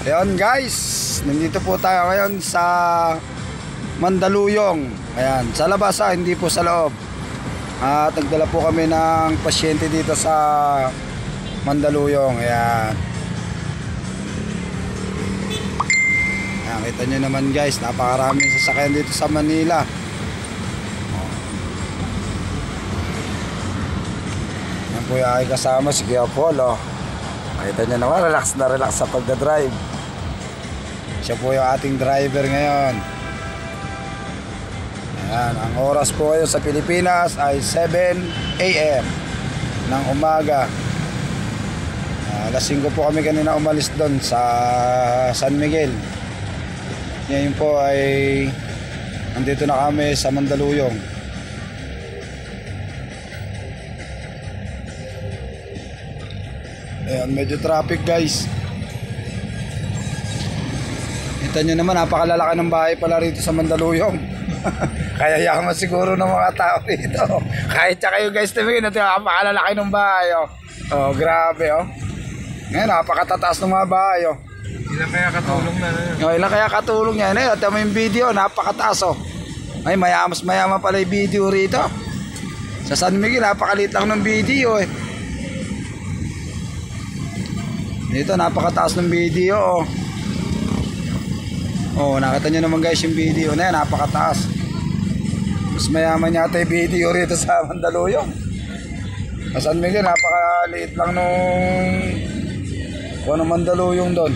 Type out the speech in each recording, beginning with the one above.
Ayan guys, nandito po tayo ngayon sa Mandaluyong. Ayan, sa labas hindi po sa loob. At nagdala po kami ng pasyente dito sa Mandaluyong. Ayan. Ayan, kita nyo naman guys, napakaraming sasakyan dito sa Manila. Ayan po yung aking kasama, si Kuya Paul. Kita nyo naman, relax na relax sa pagdadrive. Siya po yung ating driver ngayon. Ayan, ang oras po ngayon sa Pilipinas ay 7 AM ng umaga. Alas 5 po kami kanina umalis doon sa San Miguel. Ngayon po ay nandito na kami sa Mandaluyong. Ayan, medyo traffic guys. Kita nyo naman, napakalalaki ng bahay pala rito sa Mandaluyong. Kaya yaman siguro ng mga tao rito. Kahit siya kayo guys, tingin natin, napakalalaki ng bahay. Oh, grabe oh. Ngayon, napakatataas ng mga bahay. Ilan kaya katulong na? Ilan kaya katulong yan? Ito mo yung video, napakataas oh. Ay, mayaman pala yung video rito. Sa San Miguel, napakaliit lang ng video eh. Dito, napakataas ng video oh. Oh, nakita nyo naman guys yung video na yan, napakataas. Mas mayaman yata yung video rito sa Mandaluyong. Sa San Miguel, napakaliit lang nung Mandaluyong doon.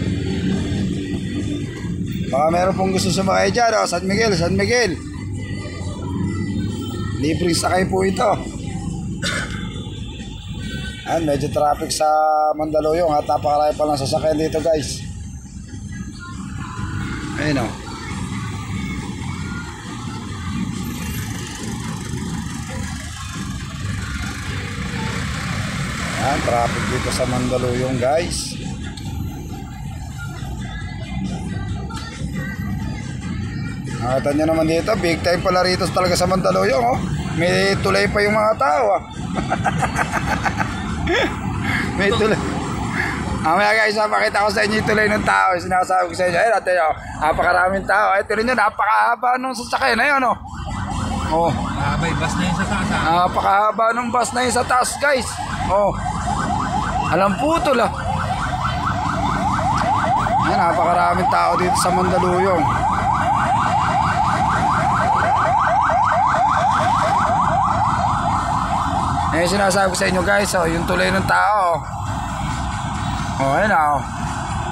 Baka meron pong gusto sumakay dyan, oh, San Miguel, San Miguel. Libreng sakay po ito. Ayan, medyo traffic sa Mandaluyong at napakarami pa lang sasakyan dito guys. Ayun o. Ayan, traffic dito sa Mandaluyong guys. Nakita nyo naman dito, big time pala rito talaga sa Mandaluyong oh. May tulay pa yung mga tao ah. May tulay. Mamaya guys, napakita ko sa inyo yung tulay ng tao. Sinasabi ko sa inyo, ayun natin oh, napakaraming tao. Ay, tirin nyo, napakahaba nung sasakyan na yun oh. Oh. May bus na yun sa taas. Napakahaba nung bus na yun sa taas guys. Oh. Alam putol ah. Ayan, napakaraming tao dito sa Mandaluyong. Ngayon sinasabi ko sa inyo guys, oh, yung tulay ng tao. Oh, ayun oh.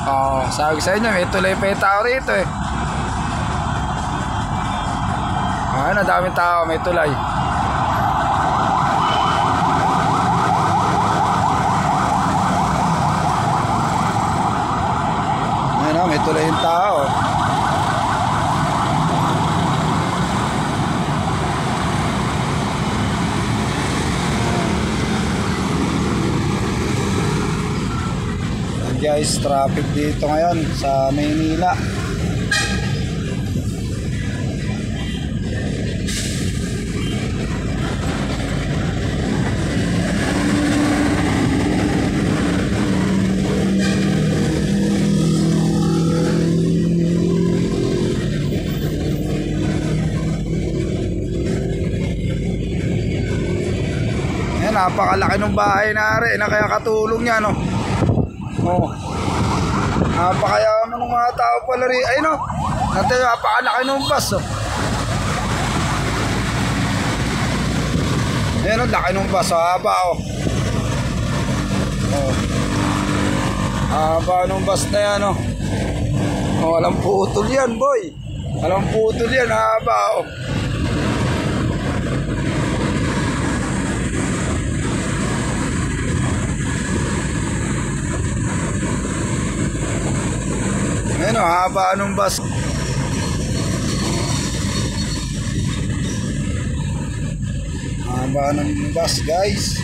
Oh, sabi ko sa inyo, may tulay pa yung tao rito eh. Oh, ayun, daming tao, may tulay. Ayun oh, may tulay yung tao. Guys, traffic dito ngayon sa Maynila. Ayan, napakalaki ng bahay na rin na kaya katulong niya no. Oh. Napakayaman ng mga tao pala rin. Ay no. Natin napakalaki ng bus oh. Ayan o, laki ng bus oh. Haba oh. Oh. Haba ng bus na yan oh. Oh, walang putol yan boy. Walang putol yan, haba oh. Ayan o, haba ng bus. Haba ng bus guys.